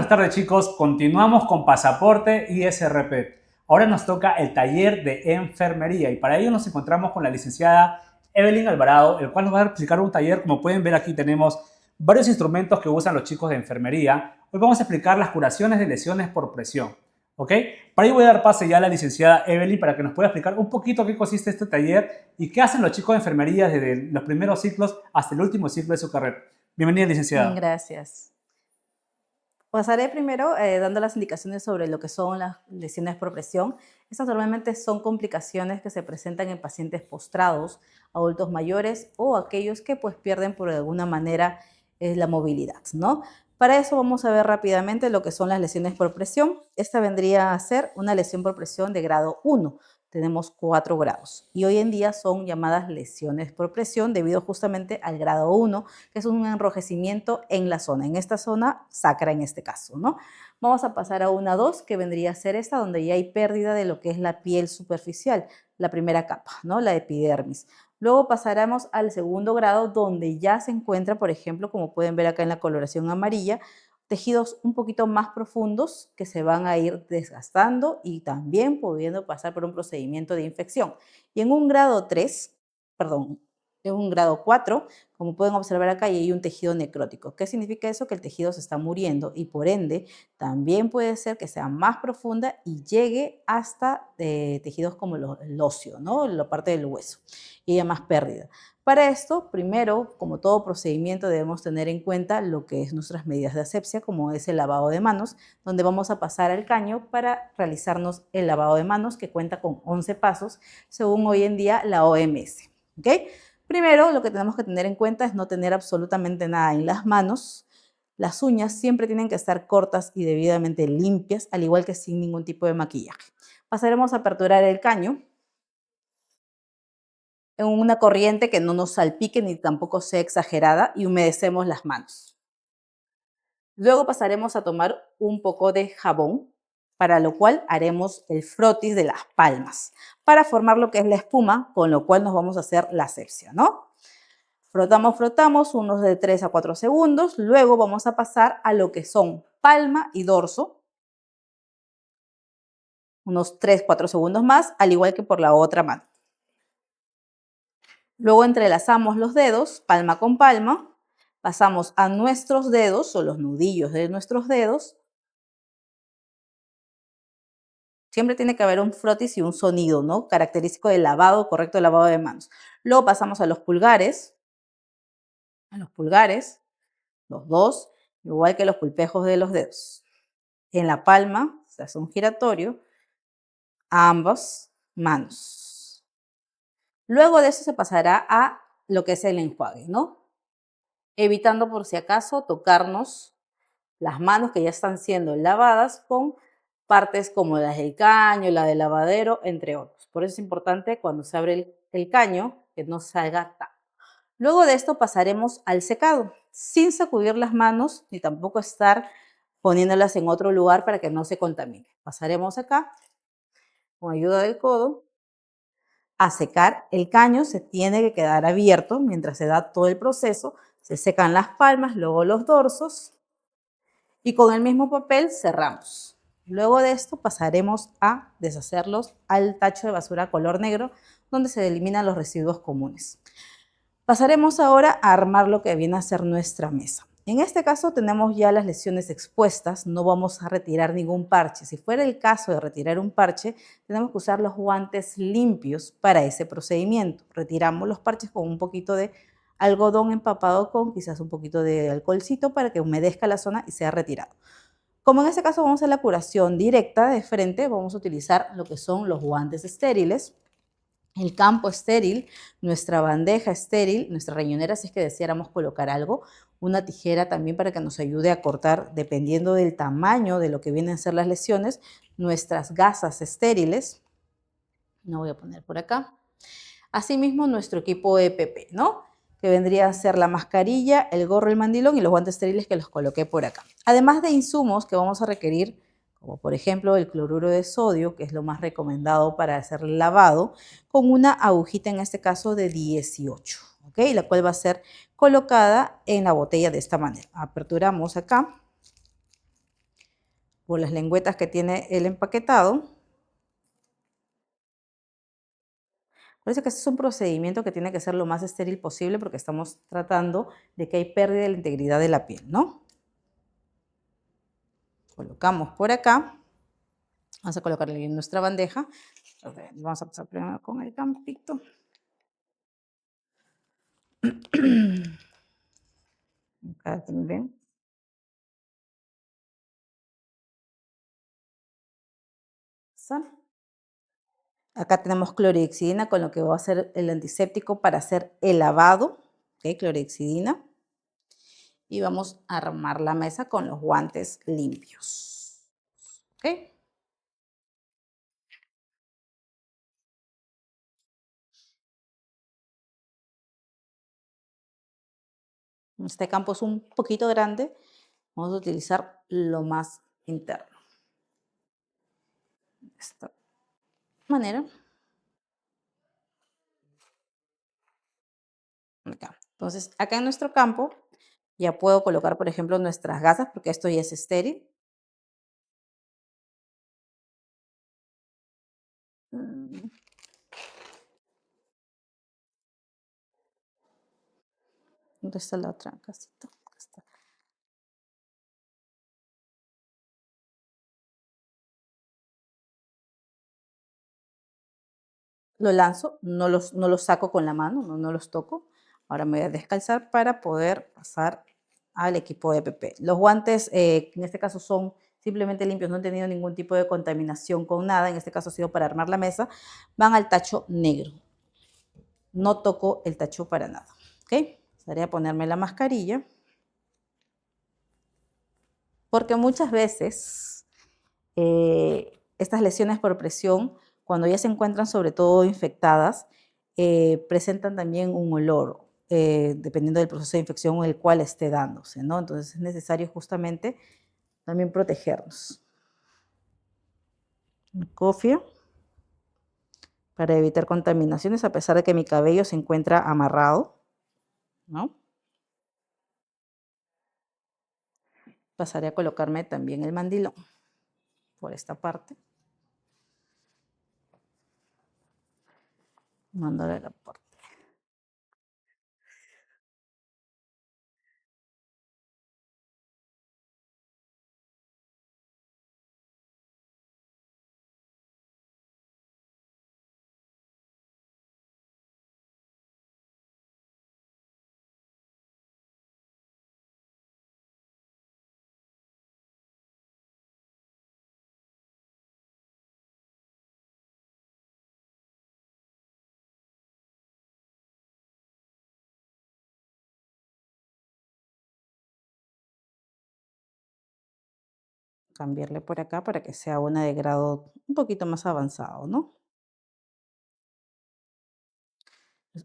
Buenas tardes chicos, continuamos con Pasaporte y SRP. Ahora nos toca el taller de enfermería y para ello nos encontramos con la licenciada Evelyn Alvarado, el cual nos va a explicar un taller. Como pueden ver, aquí tenemos varios instrumentos que usan los chicos de enfermería. Hoy vamos a explicar las curaciones de lesiones por presión, ¿ok? Para ello voy a dar pase ya a la licenciada Evelyn para que nos pueda explicar un poquito qué consiste este taller y qué hacen los chicos de enfermería desde los primeros ciclos hasta el último ciclo de su carrera. Bienvenida, licenciada. Gracias. Pasaré primero dando las indicaciones sobre lo que son las lesiones por presión. Estas normalmente son complicaciones que se presentan en pacientes postrados, adultos mayores o aquellos que pues pierden por alguna manera la movilidad, ¿no? Para eso vamos a ver rápidamente lo que son las lesiones por presión. Esta vendría a ser una lesión por presión de grado 1. Tenemos 4 grados y hoy en día son llamadas lesiones por presión debido justamente al grado 1, que es un enrojecimiento en la zona, en esta zona sacra en este caso, ¿no? Vamos a pasar a una 2, que vendría a ser esta, donde ya hay pérdida de lo que es la piel superficial, la primera capa, ¿no? La epidermis. Luego pasaremos al segundo grado, donde ya se encuentra, por ejemplo, como pueden ver acá en la coloración amarilla, tejidos un poquito más profundos que se van a ir desgastando y también pudiendo pasar por un procedimiento de infección. Y en un grado 3, perdón, en un grado 4, como pueden observar acá, hay un tejido necrótico. ¿Qué significa eso? Que el tejido se está muriendo y por ende también puede ser que sea más profunda y llegue hasta tejidos como el óseo, ¿no? La parte del hueso y haya más pérdida. Para esto, primero, como todo procedimiento, debemos tener en cuenta lo que es nuestras medidas de asepsia, como es el lavado de manos, donde vamos a pasar al caño para realizarnos el lavado de manos, que cuenta con 11 pasos, según hoy en día la OMS. ¿Ok? Primero, lo que tenemos que tener en cuenta es no tener absolutamente nada en las manos. Las uñas siempre tienen que estar cortas y debidamente limpias, al igual que sin ningún tipo de maquillaje. Pasaremos a aperturar el caño en una corriente que no nos salpique ni tampoco sea exagerada y humedecemos las manos. Luego pasaremos a tomar un poco de jabón, para lo cual haremos el frotis de las palmas, para formar lo que es la espuma, con lo cual nos vamos a hacer la asepsia, ¿no? Frotamos, frotamos unos de 3 a 4 segundos, luego vamos a pasar a lo que son palma y dorso, unos 3, 4 segundos más, al igual que por la otra mano. Luego entrelazamos los dedos, palma con palma, pasamos a nuestros dedos o los nudillos de nuestros dedos. Siempre tiene que haber un frotis y un sonido, ¿no? Característico del lavado, correcto lavado de manos. Luego pasamos a los pulgares, los dos, igual que los pulpejos de los dedos. En la palma se hace un giratorio a ambas manos. Luego de eso se pasará a lo que es el enjuague, ¿no? Evitando por si acaso tocarnos las manos que ya están siendo lavadas con partes como las del caño, la del lavadero, entre otros. Por eso es importante cuando se abre el caño que no salga tapo. Luego de esto pasaremos al secado, sin sacudir las manos ni tampoco estar poniéndolas en otro lugar para que no se contamine. Pasaremos acá con ayuda del codo a secar. El caño se tiene que quedar abierto mientras se da todo el proceso. Se secan las palmas, luego los dorsos y con el mismo papel cerramos. Luego de esto pasaremos a deshacerlos al tacho de basura color negro, donde se eliminan los residuos comunes. Pasaremos ahora a armar lo que viene a ser nuestra mesa. En este caso tenemos ya las lesiones expuestas, no vamos a retirar ningún parche. Si fuera el caso de retirar un parche, tenemos que usar los guantes limpios para ese procedimiento. Retiramos los parches con un poquito de algodón empapado con quizás un poquito de alcoholcito para que humedezca la zona y sea retirado. Como en este caso vamos a hacer la curación directa de frente, vamos a utilizar lo que son los guantes estériles, el campo estéril, nuestra bandeja estéril, nuestra riñonera si es que deseáramos colocar algo, una tijera también para que nos ayude a cortar dependiendo del tamaño de lo que vienen a ser las lesiones, nuestras gasas estériles, no voy a poner por acá, asimismo nuestro equipo EPP, ¿no? Que vendría a ser la mascarilla, el gorro, el mandilón y los guantes estériles que los coloqué por acá. Además de insumos que vamos a requerir, como por ejemplo el cloruro de sodio, que es lo más recomendado para hacer el lavado, con una agujita en este caso de 18, ¿ok? La cual va a ser colocada en la botella de esta manera. Aperturamos acá por las lengüetas que tiene el empaquetado. Parece que este es un procedimiento que tiene que ser lo más estéril posible porque estamos tratando de que hay pérdida de la integridad de la piel, ¿no? Colocamos por acá. Vamos a colocarle en nuestra bandeja. Vamos a pasar primero con el campito. Acá también. Acá tenemos clorhexidina con lo que va a ser el antiséptico para hacer el lavado. ¿Ok? Clorhexidina. Y vamos a armar la mesa con los guantes limpios. ¿Ok? Este campo es un poquito grande. Vamos a utilizar lo más interno. De esta manera. Acá. Entonces, acá en nuestro campo ya puedo colocar, por ejemplo, nuestras gasas, porque esto ya es estéril. Mm, ¿Dónde está la otra casita? Acá está. Lo lanzo, no los saco con la mano, no los toco. Ahora me voy a descalzar para poder pasar al equipo de PP. Los guantes, en este caso, son simplemente limpios, no han tenido ningún tipo de contaminación con nada. En este caso ha sido para armar la mesa. Van al tacho negro. No toco el tacho para nada. ¿Ok? Pasaría a ponerme la mascarilla. Porque muchas veces estas lesiones por presión, cuando ya se encuentran sobre todo infectadas, presentan también un olor, dependiendo del proceso de infección en el cual esté dándose, ¿no? Entonces es necesario justamente también protegernos. Cofia para evitar contaminaciones a pesar de que mi cabello se encuentra amarrado, ¿no? Pasaré a colocarme también el mandilón por esta parte. Mándole la parte. Cambiarle por acá para que sea una de grado un poquito más avanzado, ¿no?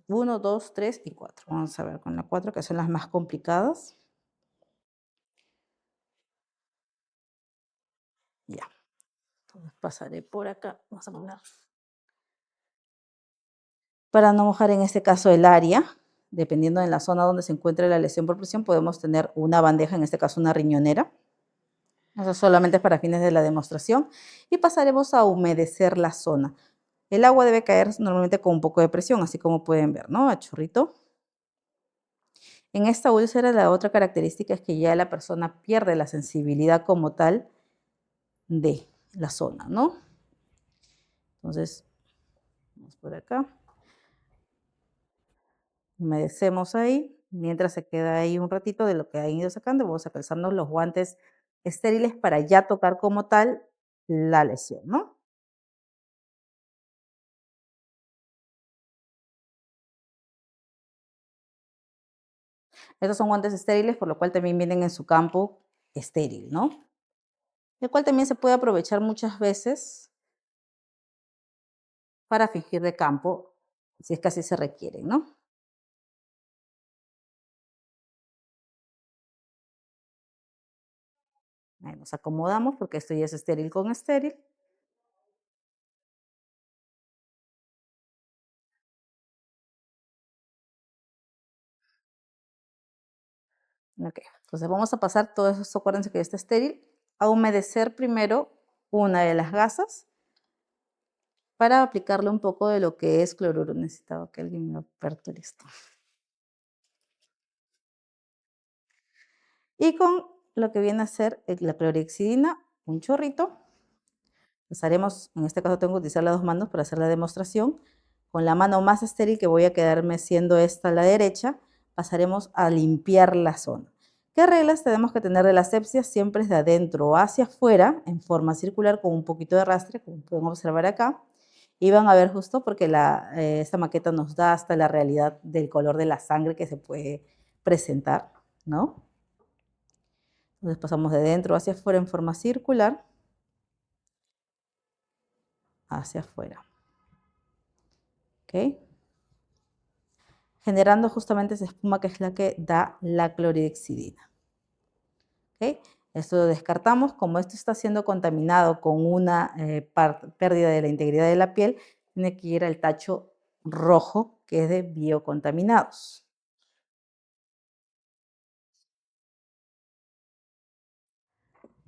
1, 2, 3 y 4. Vamos a ver con la 4, que son las más complicadas. Ya. Entonces pasaré por acá. Vamos a poner. Para no mojar en este caso el área, dependiendo de la zona donde se encuentre la lesión por presión, podemos tener una bandeja, en este caso una riñonera. Eso solamente es para fines de la demostración. Y pasaremos a humedecer la zona. El agua debe caer normalmente con un poco de presión, así como pueden ver, ¿no? A chorrito. En esta úlcera la otra característica es que ya la persona pierde la sensibilidad como tal de la zona, ¿no? Entonces, vamos por acá. Humedecemos ahí. Mientras se queda ahí un ratito de lo que ha ido sacando, vamos a calzarnos los guantes estériles para ya tocar como tal la lesión, ¿no? Estos son guantes estériles, por lo cual también vienen en su campo estéril, ¿no? El cual también se puede aprovechar muchas veces para fingir de campo, si es que así se requiere, ¿no? Ahí nos acomodamos porque esto ya es estéril con estéril. Ok, entonces vamos a pasar todo eso, acuérdense que ya está estéril, a humedecer primero una de las gasas para aplicarle un poco de lo que es cloruro. Necesitaba que alguien me aperte esto. Y con lo que viene a ser la clorhexidina, un chorrito. Usaremos, en este caso tengo que utilizar las dos manos para hacer la demostración. Con la mano más estéril, que voy a quedarme siendo esta a la derecha, pasaremos a limpiar la zona. ¿Qué reglas tenemos que tener de la asepsia? Siempre es de adentro hacia afuera, en forma circular, con un poquito de rastre, como pueden observar acá. Y van a ver justo porque esta maqueta nos da hasta la realidad del color de la sangre que se puede presentar, ¿no? Entonces pasamos de dentro hacia afuera en forma circular, hacia afuera. ¿Ok? Generando justamente esa espuma que es la que da la clorhexidina. ¿Ok? Esto lo descartamos. Como esto está siendo contaminado con una pérdida de la integridad de la piel, tiene que ir al tacho rojo, que es de biocontaminados.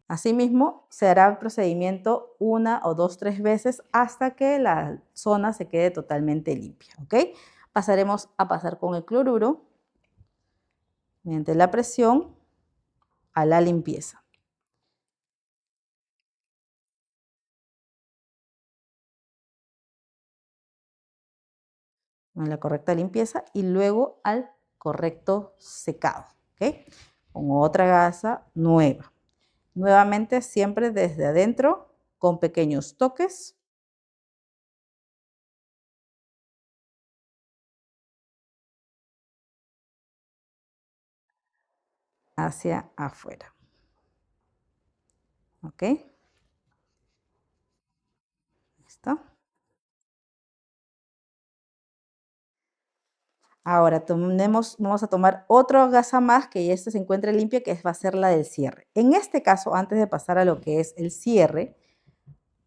Asimismo, se hará el procedimiento una o dos, tres veces hasta que la zona se quede totalmente limpia. ¿Ok? Pasaremos a pasar con el cloruro mediante la presión a la limpieza. A la correcta limpieza y luego al correcto secado. ¿Ok? Con otra gasa nueva. Nuevamente siempre desde adentro con pequeños toques hacia afuera. ¿Ok? ¿Listo? Ahora vamos a tomar otra gasa más que esta se encuentre limpia, que va a ser la del cierre. En este caso, antes de pasar a lo que es el cierre,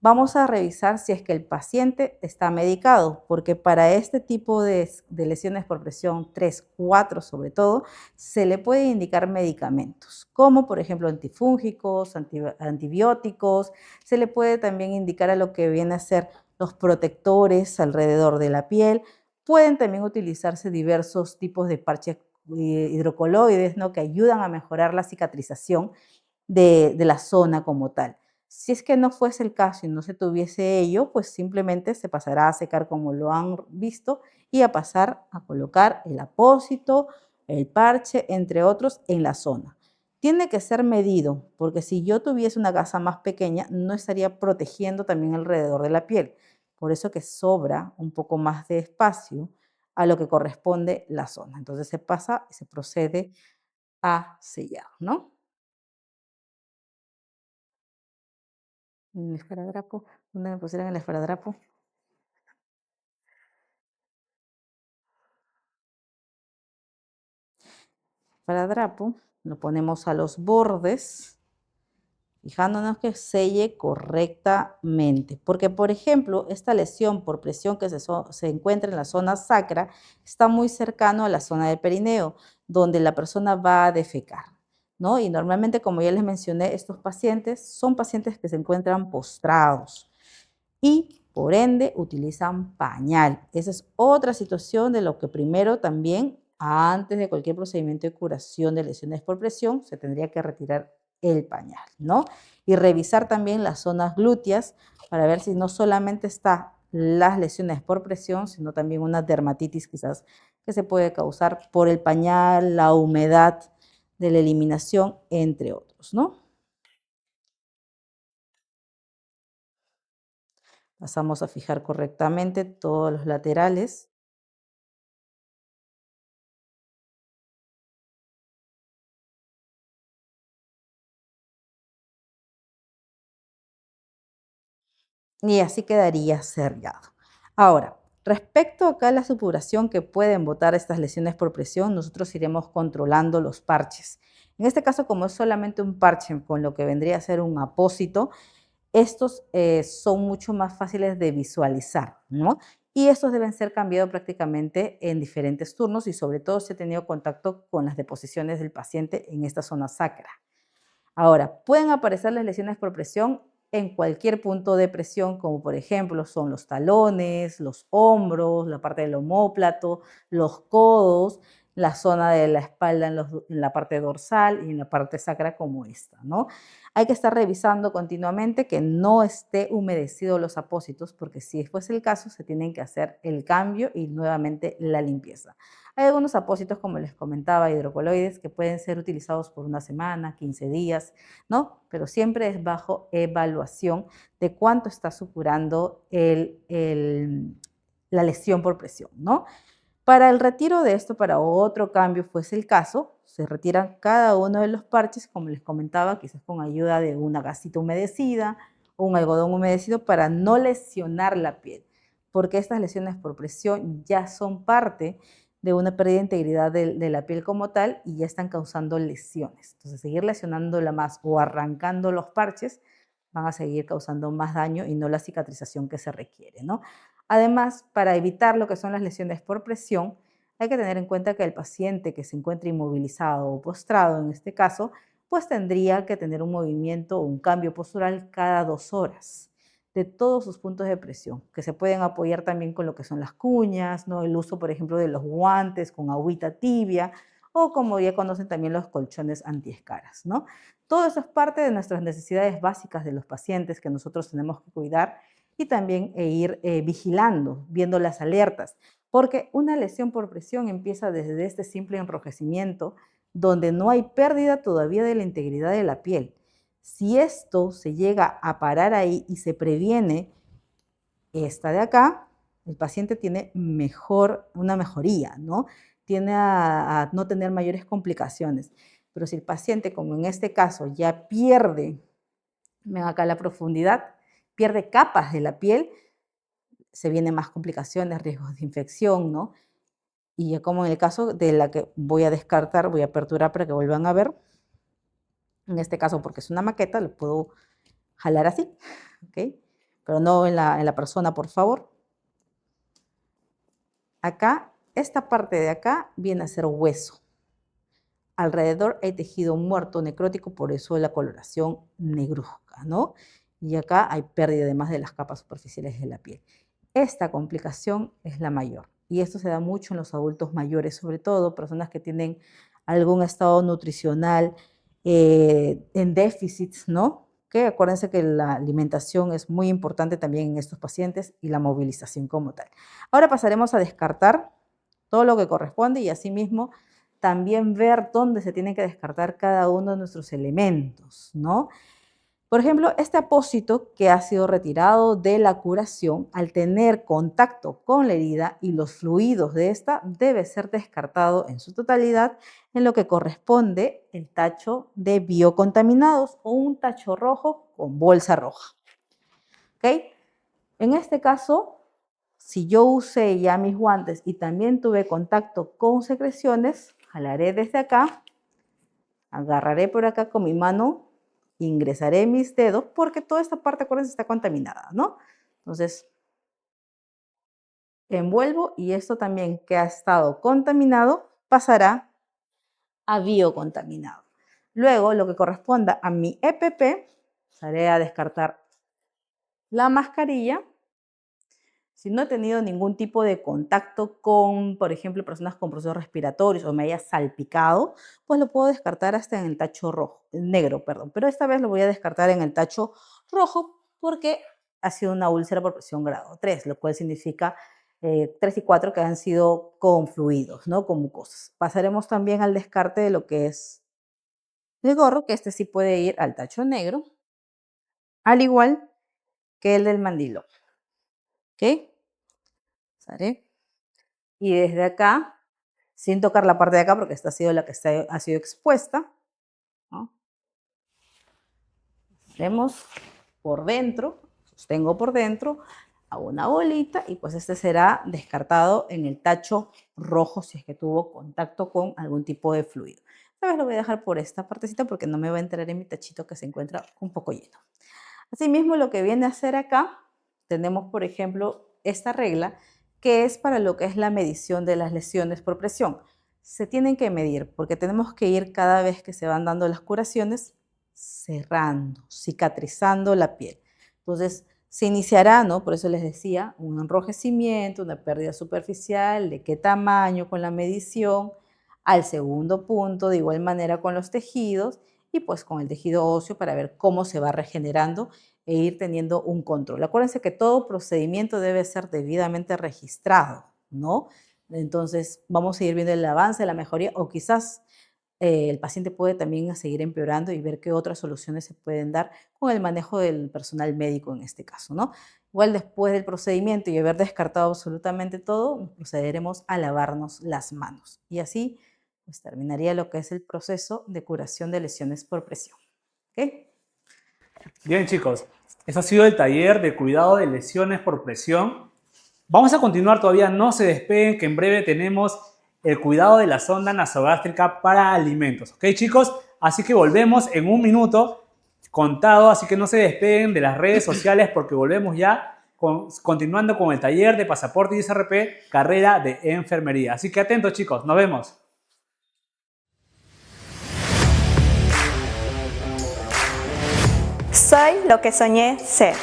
vamos a revisar si es que el paciente está medicado, porque para este tipo de lesiones por presión 3, 4 sobre todo, se le puede indicar medicamentos, como por ejemplo antifúngicos, antibióticos, se le puede también indicar a lo que viene a ser los protectores alrededor de la piel. Pueden también utilizarse diversos tipos de parches hidrocoloides, ¿no?, que ayudan a mejorar la cicatrización de la zona como tal. Si es que no fuese el caso y no se tuviese ello, pues simplemente se pasará a secar como lo han visto y a pasar a colocar el apósito, el parche, entre otros, en la zona. Tiene que ser medido, porque si yo tuviese una gasa más pequeña, no estaría protegiendo también alrededor de la piel. Por eso que sobra un poco más de espacio a lo que corresponde la zona. Entonces se pasa y se procede a sellar, ¿no? El esparadrapo, ¿dónde me pusieron el esparadrapo? Esparadrapo, lo ponemos a los bordes, fijándonos que selle correctamente. Porque, por ejemplo, esta lesión por presión que se encuentra en la zona sacra está muy cercano a la zona del perineo, donde la persona va a defecar, ¿no? Y normalmente, como ya les mencioné, estos pacientes son pacientes que se encuentran postrados y por ende utilizan pañal. Esa es otra situación de lo que primero también, antes de cualquier procedimiento de curación de lesiones por presión, se tendría que retirar el pañal, ¿no? Y revisar también las zonas glúteas para ver si no solamente está las lesiones por presión, sino también una dermatitis quizás que se puede causar por el pañal, la humedad de la eliminación, entre otros, ¿no? Pasamos a fijar correctamente todos los laterales. Y así quedaría sellado. Ahora, respecto acá a la supuración que pueden botar estas lesiones por presión, nosotros iremos controlando los parches. En este caso, como es solamente un parche con lo que vendría a ser un apósito, estos son mucho más fáciles de visualizar, ¿no? Y estos deben ser cambiados prácticamente en diferentes turnos y sobre todo si he tenido contacto con las deposiciones del paciente en esta zona sacra. Ahora, pueden aparecer las lesiones por presión en cualquier punto de presión, como por ejemplo son los talones, los hombros, la parte del omóplato, los codos, la zona de la espalda en la parte dorsal y en la parte sacra como esta, ¿no? Hay que estar revisando continuamente que no esté humedecido los apósitos, porque si fuese el caso, se tienen que hacer el cambio y nuevamente la limpieza. Hay algunos apósitos, como les comentaba, hidrocoloides, que pueden ser utilizados por una semana, 15 días, ¿no? Pero siempre es bajo evaluación de cuánto está supurando la lesión por presión, ¿no? Para el retiro de esto, para otro cambio fuese el caso, se retiran cada uno de los parches, como les comentaba, quizás con ayuda de una gasita humedecida o un algodón humedecido para no lesionar la piel, porque estas lesiones por presión ya son parte de una pérdida de integridad de la piel como tal y ya están causando lesiones. Entonces, seguir lesionándola más o arrancando los parches van a seguir causando más daño y no la cicatrización que se requiere, ¿no? Además, para evitar lo que son las lesiones por presión, hay que tener en cuenta que el paciente que se encuentra inmovilizado o postrado, en este caso, pues tendría que tener un movimiento o un cambio postural cada 2 horas de todos sus puntos de presión, que se pueden apoyar también con lo que son las cuñas, ¿no? El uso, por ejemplo, de los guantes con agüita tibia o como ya conocen también los colchones antiescaras, ¿no? Todo eso es parte de nuestras necesidades básicas de los pacientes que nosotros tenemos que cuidar y también ir vigilando, viendo las alertas, porque una lesión por presión empieza desde este simple enrojecimiento donde no hay pérdida todavía de la integridad de la piel. Si esto se llega a parar ahí y se previene esta de acá, el paciente tiene una mejoría, ¿no? Tiene a no tener mayores complicaciones. Pero si el paciente, como en este caso, ya pierde, ven acá la profundidad, pierde capas de la piel, se vienen más complicaciones, riesgos de infección, ¿no? Y ya como en el caso de la que voy a descartar, voy a aperturar para que vuelvan a ver. En este caso, porque es una maqueta, lo puedo jalar así, ¿ok? Pero no en la persona, por favor. Acá, esta parte de acá viene a ser hueso. Alrededor hay tejido muerto, necrótico, por eso la coloración negruzca, ¿no? Y acá hay pérdida además de las capas superficiales de la piel. Esta complicación es la mayor y esto se da mucho en los adultos mayores, sobre todo personas que tienen algún estado nutricional en déficit, ¿no? Que acuérdense que la alimentación es muy importante también en estos pacientes y la movilización como tal. Ahora pasaremos a descartar todo lo que corresponde y asimismo también ver dónde se tienen que descartar cada uno de nuestros elementos, ¿no? Por ejemplo, este apósito que ha sido retirado de la curación, al tener contacto con la herida y los fluidos de esta, debe ser descartado en su totalidad en lo que corresponde el tacho de biocontaminados o un tacho rojo con bolsa roja. ¿Ok? En este caso, si yo usé ya mis guantes y también tuve contacto con secreciones, jalaré desde acá, agarraré por acá con mi mano, ingresaré mis dedos, porque toda esta parte, acuérdense, está contaminada, ¿no? Entonces, envuelvo y esto también que ha estado contaminado pasará a biocontaminado. Luego, lo que corresponda a mi EPP, pasaré a descartar la mascarilla. Si no he tenido ningún tipo de contacto con, por ejemplo, personas con procesos respiratorios o me haya salpicado, pues lo puedo descartar hasta en el tacho rojo, negro, perdón. Pero esta vez lo voy a descartar en el tacho rojo porque ha sido una úlcera por presión grado 3, lo cual significa 3 y 4 que han sido con fluidos, ¿no? Con mucosas. Pasaremos también al descarte de lo que es el gorro, que este sí puede ir al tacho negro, al igual que el del mandilón. ¿Ok? ¿Sale? Y desde acá, sin tocar la parte de acá, porque esta ha sido la que ha sido expuesta, ¿no? Haremos por dentro, sostengo por dentro, hago una bolita y pues este será descartado en el tacho rojo si es que tuvo contacto con algún tipo de fluido. Esta vez lo voy a dejar por esta partecita porque no me va a entrar en mi tachito que se encuentra un poco lleno. Asimismo, lo que viene a hacer acá, tenemos por ejemplo esta regla que es para lo que es la medición de las lesiones por presión. Se tienen que medir porque tenemos que ir cada vez que se van dando las curaciones, cerrando, cicatrizando la piel. Entonces, se iniciará, ¿no? Por eso les decía, un enrojecimiento, una pérdida superficial, de qué tamaño con la medición, al segundo punto, de igual manera con los tejidos y pues con el tejido óseo para ver cómo se va regenerando e ir teniendo un control. Acuérdense que todo procedimiento debe ser debidamente registrado, ¿no? Entonces, vamos a ir viendo el avance, la mejoría o quizás el paciente puede también seguir empeorando y ver qué otras soluciones se pueden dar con el manejo del personal médico en este caso, ¿no? Igual después del procedimiento y haber descartado absolutamente todo, nos procederemos a lavarnos las manos. Y así, pues terminaría lo que es el proceso de curación de lesiones por presión. ¿Ok? Bien, chicos, eso ha sido el taller de cuidado de lesiones por presión. Vamos a continuar, todavía no se despeguen, que en breve tenemos el cuidado de la sonda nasogástrica para alimentos. ¿Ok, chicos? Así que volvemos en un minuto contado, así que no se despeguen de las redes sociales porque volvemos ya continuando con el taller de pasaporte y SRP, carrera de enfermería. Así que atentos, chicos, nos vemos. Soy lo que soñé ser.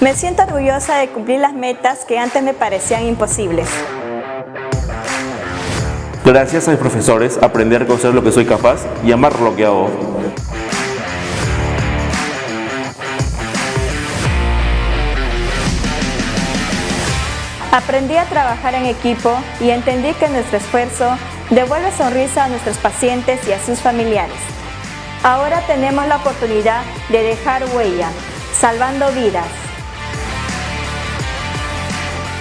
Me siento orgullosa de cumplir las metas que antes me parecían imposibles. Gracias a mis profesores aprendí a reconocer lo que soy capaz y amar lo que hago. Aprendí a trabajar en equipo y entendí que nuestro esfuerzo devuelve sonrisa a nuestros pacientes y a sus familiares. Ahora tenemos la oportunidad de dejar huella, salvando vidas.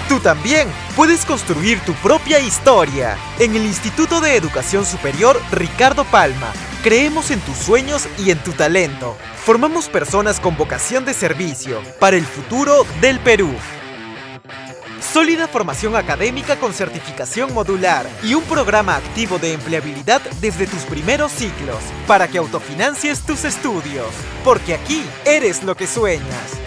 Tú también puedes construir tu propia historia. En el Instituto de Educación Superior Ricardo Palma, creemos en tus sueños y en tu talento. Formamos personas con vocación de servicio para el futuro del Perú. Sólida formación académica con certificación modular y un programa activo de empleabilidad desde tus primeros ciclos para que autofinancies tus estudios. Porque aquí eres lo que sueñas.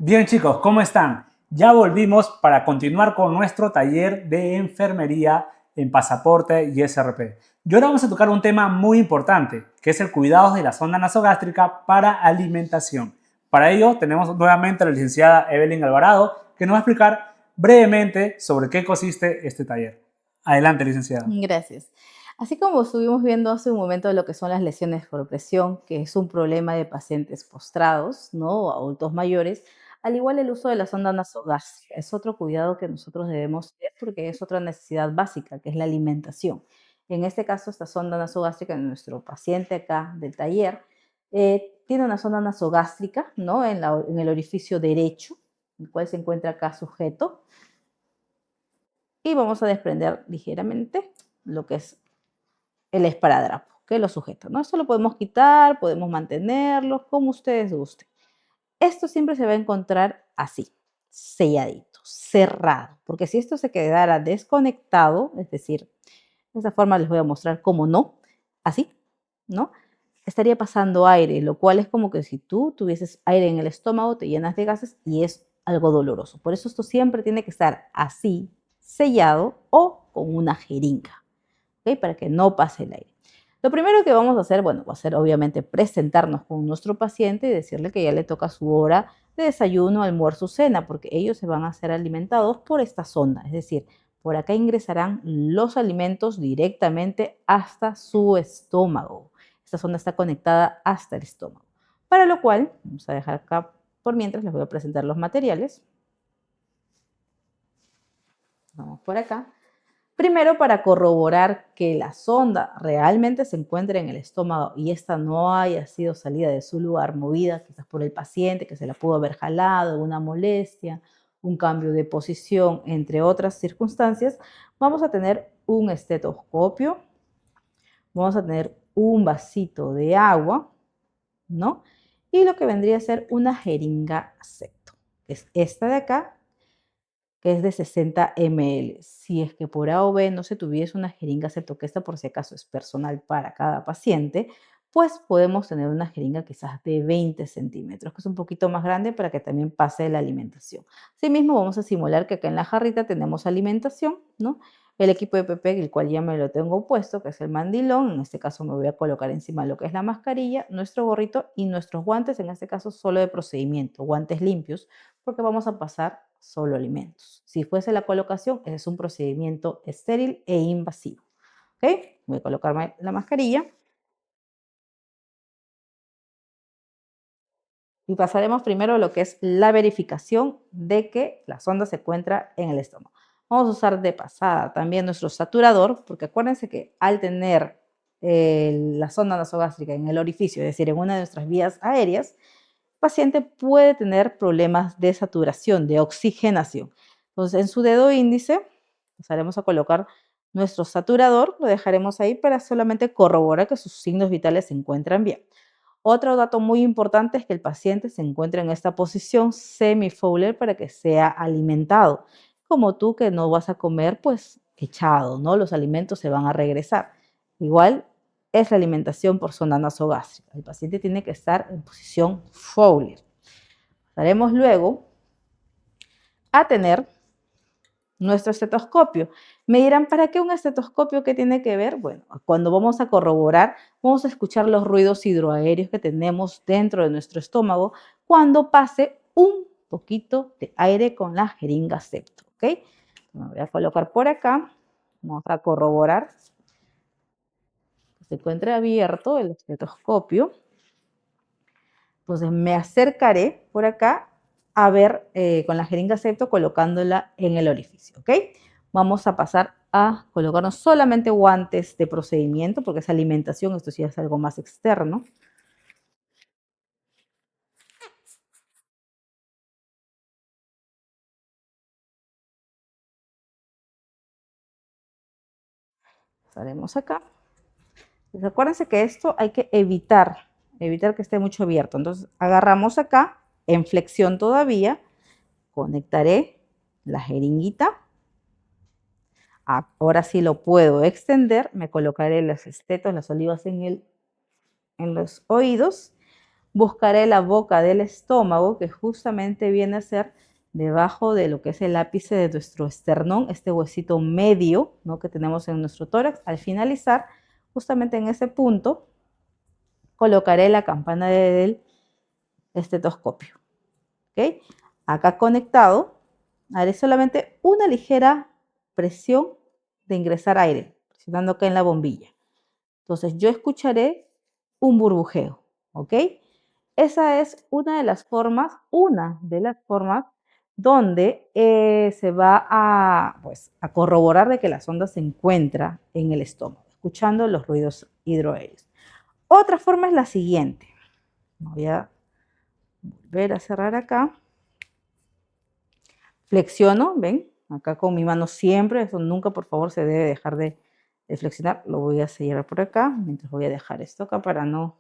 Bien, chicos, ¿cómo están? Ya volvimos para continuar con nuestro taller de enfermería en pasaporte y SRP. Y ahora vamos a tocar un tema muy importante, que es el cuidado de la sonda nasogástrica para alimentación. Para ello tenemos nuevamente a la licenciada Evelyn Alvarado, que nos va a explicar brevemente sobre qué consiste este taller. Adelante, licenciada. Gracias. Así como estuvimos viendo hace un momento lo que son las lesiones por presión, que es un problema de pacientes postrados, ¿no? O adultos mayores, al igual el uso de la sonda nasogástrica es otro cuidado que nosotros debemos tener porque es otra necesidad básica, que es la alimentación. En este caso, esta sonda nasogástrica en nuestro paciente acá del taller tiene una sonda nasogástrica, ¿no? En el orificio derecho, el cual se encuentra acá sujeto. Y vamos a desprender ligeramente lo que es el esparadrapo, que lo sujeta, ¿no? Esto lo podemos quitar, podemos mantenerlo, como ustedes gusten. Esto siempre se va a encontrar así, selladito, cerrado, porque si esto se quedara desconectado, es decir, de esta forma les voy a mostrar cómo no, así, ¿no? Estaría pasando aire, lo cual es como que si tú tuvieses aire en el estómago, te llenas de gases y es algo doloroso. Por eso esto siempre tiene que estar así, sellado o con una jeringa, ¿ok? Para que no pase el aire. Lo primero que vamos a hacer, bueno, va a ser obviamente presentarnos con nuestro paciente y decirle que ya le toca su hora de desayuno, almuerzo, cena, porque ellos se van a ser alimentados por esta sonda, es decir, por acá ingresarán los alimentos directamente hasta su estómago. Esta sonda está conectada hasta el estómago, para lo cual vamos a dejar acá por mientras les voy a presentar los materiales. Vamos por acá. Primero, para corroborar que la sonda realmente se encuentre en el estómago y esta no haya sido salida de su lugar, movida quizás por el paciente que se la pudo haber jalado, una molestia, un cambio de posición, entre otras circunstancias, vamos a tener un estetoscopio, vamos a tener un vasito de agua, ¿no? Y lo que vendría a ser una jeringa septo, que es esta de acá, que es de 60 ml. Si es que por A o B no se tuviese una jeringa septo, que esta por si acaso es personal para cada paciente, pues podemos tener una jeringa quizás de 20 centímetros, que es un poquito más grande para que también pase la alimentación. Asimismo, vamos a simular que acá en la jarrita tenemos alimentación, ¿no? El equipo de PP, el cual ya me lo tengo puesto, que es el mandilón. En este caso me voy a colocar encima lo que es la mascarilla, nuestro gorrito y nuestros guantes, en este caso solo de procedimiento, guantes limpios, porque vamos a pasar solo alimentos. Si fuese la colocación, ese es un procedimiento estéril e invasivo. ¿Ok? Voy a colocarme la mascarilla. Y pasaremos primero a lo que es la verificación de que la sonda se encuentra en el estómago. Vamos a usar de pasada también nuestro saturador, porque acuérdense que al tener la sonda nasogástrica en el orificio, es decir, en una de nuestras vías aéreas, el paciente puede tener problemas de saturación, de oxigenación. Entonces, en su dedo índice, pasaremos a colocar nuestro saturador, lo dejaremos ahí para solamente corroborar que sus signos vitales se encuentran bien. Otro dato muy importante es que el paciente se encuentra en esta posición semi-Fowler para que sea alimentado. Como tú que no vas a comer pues echado, ¿no? Los alimentos se van a regresar. Igual es la alimentación por sonda nasogástrica. El paciente tiene que estar en posición Fowler. Pasaremos luego a tener nuestro estetoscopio. Me dirán, ¿para qué un estetoscopio? ¿Qué tiene que ver? Bueno, cuando vamos a corroborar, vamos a escuchar los ruidos hidroaéreos que tenemos dentro de nuestro estómago cuando pase un poquito de aire con la jeringa septo, ¿ok? Me voy a colocar por acá. Vamos a corroborar que se encuentre abierto el estetoscopio. Entonces me acercaré por acá a ver con la jeringa septo colocándola en el orificio, ¿ok? Vamos a pasar a colocarnos solamente guantes de procedimiento porque es alimentación, esto sí es algo más externo. Pasaremos acá. Pues acuérdense que esto hay que evitar que esté mucho abierto. Entonces agarramos acá, en flexión todavía, conectaré la jeringuita. Ahora sí lo puedo extender, me colocaré los estetos, las olivas en los oídos, buscaré la boca del estómago, que justamente viene a ser debajo de lo que es el ápice de nuestro esternón, este huesito medio, ¿no?, que tenemos en nuestro tórax. Al finalizar, justamente en ese punto, colocaré la campana del estetoscopio. ¿Ok? Acá conectado, haré solamente una ligera presión de ingresar aire, presionando acá en la bombilla. Entonces yo escucharé un burbujeo, ¿ok? Esa es una de las formas donde se va a corroborar de que la sonda se encuentra en el estómago, escuchando los ruidos hidroaéreos. Otra forma es la siguiente. Voy a volver a cerrar acá. Flexiono, ¿ven? Acá con mi mano siempre, eso nunca por favor se debe dejar de flexionar. Lo voy a sellar por acá, mientras voy a dejar esto acá para no...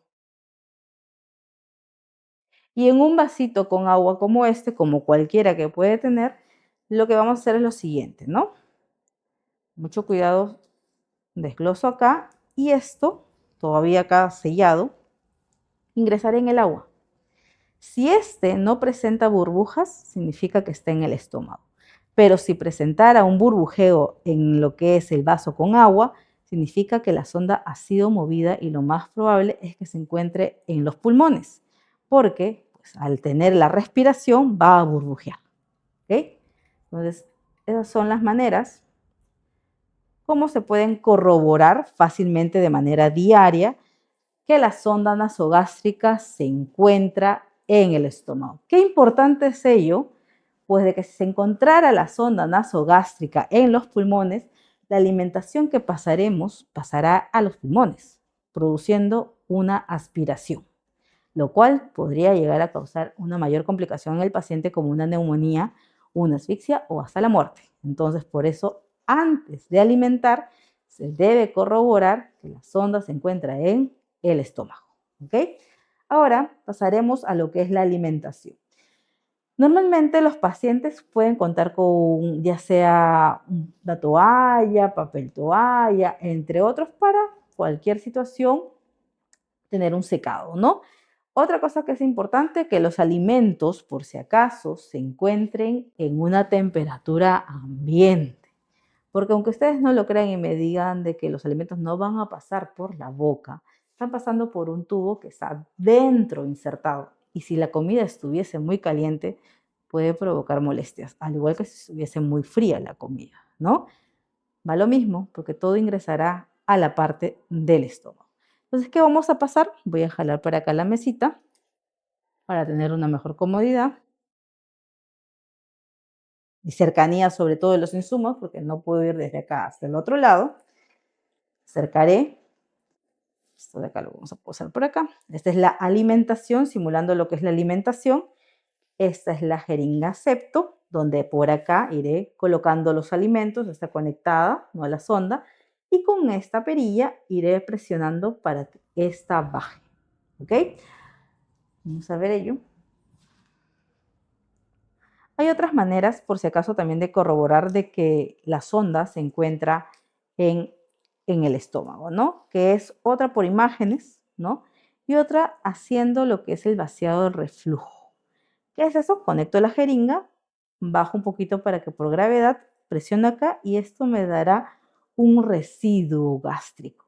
Y en un vasito con agua como este, como cualquiera que puede tener, lo que vamos a hacer es lo siguiente, ¿no? Mucho cuidado, desgloso acá y esto, todavía acá sellado, ingresaré en el agua. Si este no presenta burbujas, significa que está en el estómago. Pero si presentara un burbujeo en lo que es el vaso con agua, significa que la sonda ha sido movida y lo más probable es que se encuentre en los pulmones, porque pues, al tener la respiración va a burbujear. ¿Okay? Entonces, esas son las maneras como se pueden corroborar fácilmente de manera diaria que la sonda nasogástrica se encuentra en el estómago. ¿Qué importante es ello? Pues de que si se encontrara la sonda nasogástrica en los pulmones, la alimentación que pasará a los pulmones, produciendo una aspiración, lo cual podría llegar a causar una mayor complicación en el paciente como una neumonía, una asfixia o hasta la muerte. Entonces, por eso, antes de alimentar, se debe corroborar que la sonda se encuentra en el estómago. ¿Ok? Ahora pasaremos a lo que es la alimentación. Normalmente los pacientes pueden contar con ya sea una toalla, papel toalla, entre otros, para cualquier situación tener un secado, ¿no? Otra cosa que es importante, que los alimentos, por si acaso, se encuentren en una temperatura ambiente. Porque aunque ustedes no lo crean y me digan de que los alimentos no van a pasar por la boca, están pasando por un tubo que está dentro insertado. Y si la comida estuviese muy caliente, puede provocar molestias, al igual que si estuviese muy fría la comida, ¿no? Va lo mismo, porque todo ingresará a la parte del estómago. Entonces, ¿qué vamos a pasar? Voy a jalar para acá la mesita para tener una mejor comodidad y cercanía sobre todo de los insumos, porque no puedo ir desde acá hasta el otro lado. Acercaré. Esto de acá lo vamos a posar por acá. Esta es la alimentación, simulando lo que es la alimentación. Esta es la jeringa septo, donde por acá iré colocando los alimentos. Está conectada, no a la sonda. Y con esta perilla iré presionando para que esta baje. ¿Ok? Vamos a ver ello. Hay otras maneras, por si acaso, también de corroborar de que la sonda se encuentra en el estómago, ¿no? Que es otra por imágenes, ¿no? Y otra haciendo lo que es el vaciado del reflujo. ¿Qué es eso? Conecto la jeringa, bajo un poquito para que por gravedad presiono acá y esto me dará un residuo gástrico.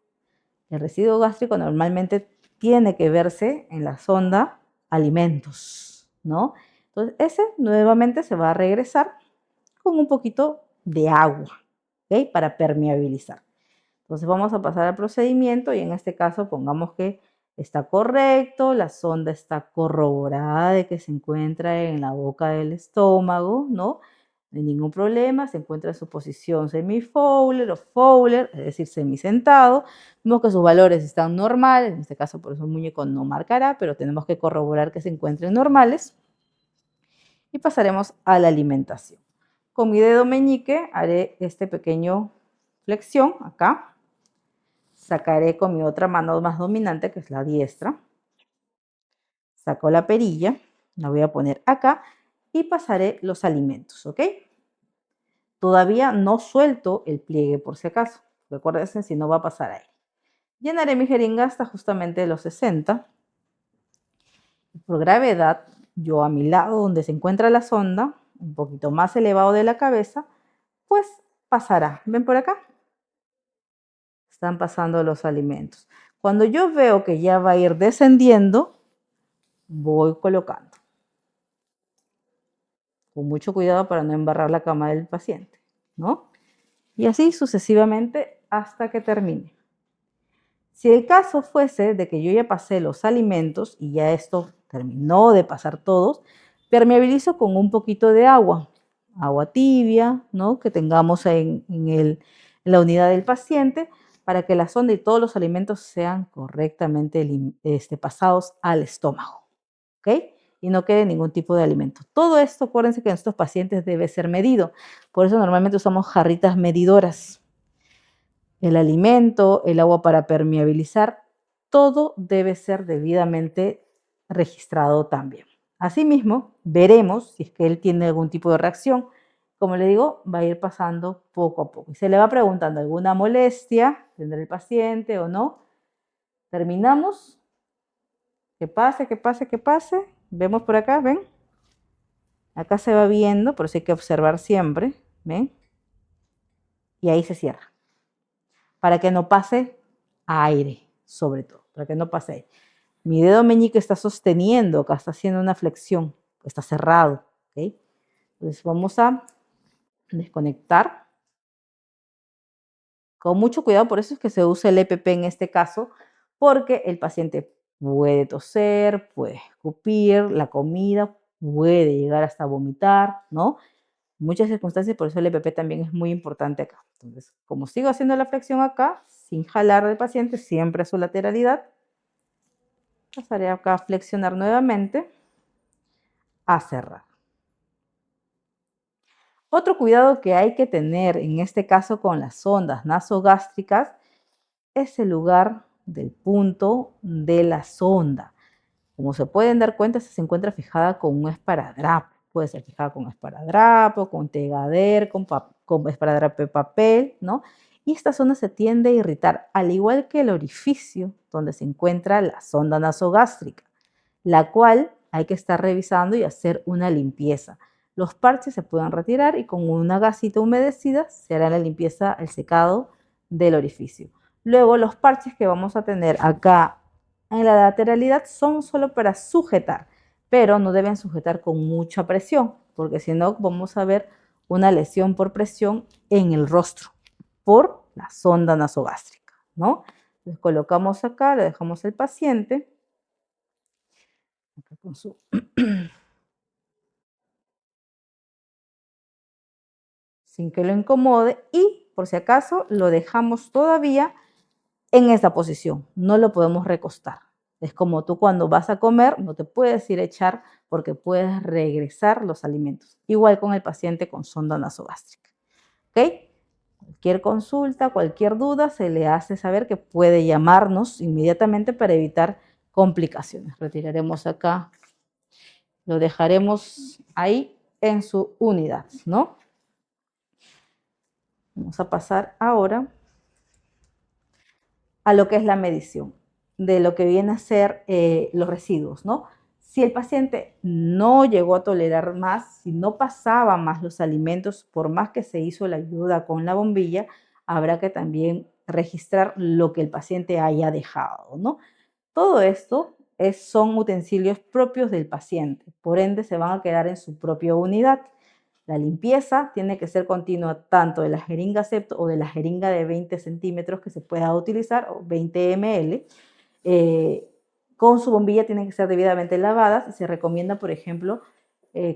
El residuo gástrico normalmente tiene que verse en la sonda alimentos, ¿no? Entonces ese nuevamente se va a regresar con un poquito de agua, ¿ok? Para permeabilizar. Entonces vamos a pasar al procedimiento y en este caso pongamos que está correcto, la sonda está corroborada de que se encuentra en la boca del estómago, ¿no? No hay ningún problema, se encuentra en su posición semi-Fowler o Fowler, es decir, semisentado. Vemos que sus valores están normales, en este caso por eso el muñeco no marcará, pero tenemos que corroborar que se encuentren normales. Y pasaremos a la alimentación. Con mi dedo meñique haré este pequeño flexión acá. Sacaré con mi otra mano más dominante, que es la diestra. Saco la perilla, la voy a poner acá y pasaré los alimentos, ¿ok? Todavía no suelto el pliegue por si acaso. Recuérdense si no va a pasar ahí. Llenaré mi jeringa hasta justamente los 60. Por gravedad, yo a mi lado donde se encuentra la sonda, un poquito más elevado de la cabeza, pues pasará. ¿Ven por acá? Están pasando los alimentos. Cuando yo veo que ya va a ir descendiendo, voy colocando. Con mucho cuidado para no embarrar la cama del paciente, ¿no? Y así sucesivamente hasta que termine. Si el caso fuese de que yo ya pasé los alimentos y ya esto terminó de pasar todos, permeabilizo con un poquito de agua tibia, ¿no? Que tengamos en la unidad del paciente para que la sonda y todos los alimentos sean correctamente pasados al estómago, ¿ok? Y no quede ningún tipo de alimento. Todo esto, acuérdense que en estos pacientes debe ser medido. Por eso normalmente usamos jarritas medidoras. El alimento, el agua para permeabilizar, todo debe ser debidamente registrado también. Asimismo, veremos si es que él tiene algún tipo de reacción. Como le digo, va a ir pasando poco a poco. Y se le va preguntando alguna molestia, ¿tendrá el paciente o no? Terminamos. Que pase, que pase, que pase. Vemos por acá, ¿ven? Acá se va viendo, por eso hay que observar siempre, ¿ven? Y ahí se cierra. Para que no pase aire, sobre todo, para que no pase aire. Mi dedo meñique está sosteniendo, acá está haciendo una flexión, está cerrado, ¿ok? Entonces vamos a desconectar. Con mucho cuidado, por eso es que se usa el EPP en este caso, porque el paciente puede toser, puede escupir, la comida puede llegar hasta vomitar, ¿no? Muchas circunstancias, por eso el EPP también es muy importante acá. Entonces, como sigo haciendo la flexión acá, sin jalar del paciente, siempre a su lateralidad, pasaré acá a flexionar nuevamente, a cerrar. Otro cuidado que hay que tener, en este caso con las sondas nasogástricas, es el lugar del punto de la sonda. Como se pueden dar cuenta, se encuentra fijada con un esparadrapo. Puede ser fijada con esparadrapo, con tegader, con esparadrapo de papel, ¿no? y esta zona se tiende a irritar, al igual que el orificio donde se encuentra la sonda nasogástrica, la cual hay que estar revisando y hacer una limpieza. Los parches se pueden retirar y con una gasita humedecida se hará la limpieza, el secado del orificio. Luego los parches que vamos a tener acá en la lateralidad son solo para sujetar, pero no deben sujetar con mucha presión, porque si no vamos a ver una lesión por presión en el rostro, por la sonda nasogástrica, ¿no? Entonces colocamos acá, le dejamos al paciente. Acá con su... sin que lo incomode y, por si acaso, lo dejamos todavía en esta posición. No lo podemos recostar. Es como tú cuando vas a comer, no te puedes ir a echar porque puedes regresar los alimentos. Igual con el paciente con sonda nasogástrica. ¿Ok? Cualquier consulta, cualquier duda, se le hace saber que puede llamarnos inmediatamente para evitar complicaciones. Retiraremos acá, lo dejaremos ahí en su unidad, ¿no? Vamos a pasar ahora a lo que es la medición de lo que viene a ser los residuos, ¿no? Si el paciente no llegó a tolerar más, si no pasaba más los alimentos, por más que se hizo la ayuda con la bombilla, habrá que también registrar lo que el paciente haya dejado, ¿no? Todo esto son utensilios propios del paciente, por ende se van a quedar en su propia unidad. La limpieza tiene que ser continua tanto de la jeringa septo o de la jeringa de 20 centímetros que se pueda utilizar, o 20 ml. Con su bombilla tienen que ser debidamente lavadas y se recomienda, por ejemplo,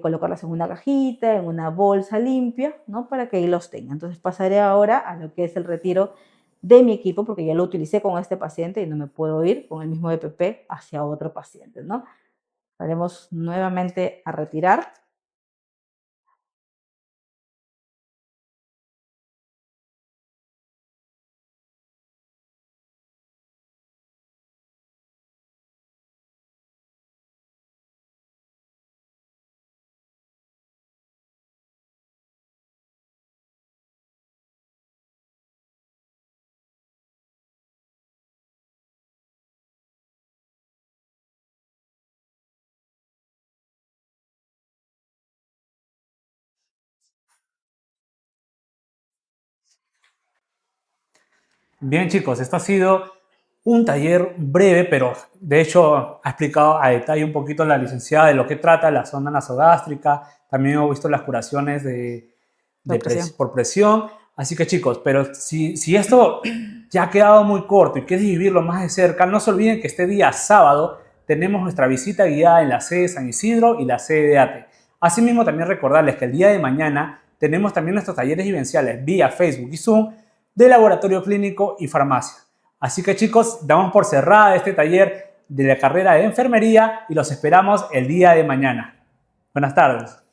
colocarlas en una cajita, en una bolsa limpia, ¿no? Para que ahí los tengan. Entonces pasaré ahora a lo que es el retiro de mi equipo, porque ya lo utilicé con este paciente y no me puedo ir con el mismo EPP hacia otro paciente, ¿no? Haremos nuevamente a retirar. Bien, chicos, esto ha sido un taller breve, pero de hecho ha explicado a detalle un poquito la licenciada de lo que trata la sonda nasogástrica. También hemos visto las curaciones por presión. Así que, chicos, pero si esto ya ha quedado muy corto y quieres vivirlo más de cerca, no se olviden que este día sábado tenemos nuestra visita guiada en la sede de San Isidro y la sede de ATE. Asimismo, también recordarles que el día de mañana tenemos también nuestros talleres vivenciales vía Facebook y Zoom de laboratorio clínico y farmacia. Así que, chicos, damos por cerrada este taller de la carrera de enfermería y los esperamos el día de mañana. Buenas tardes.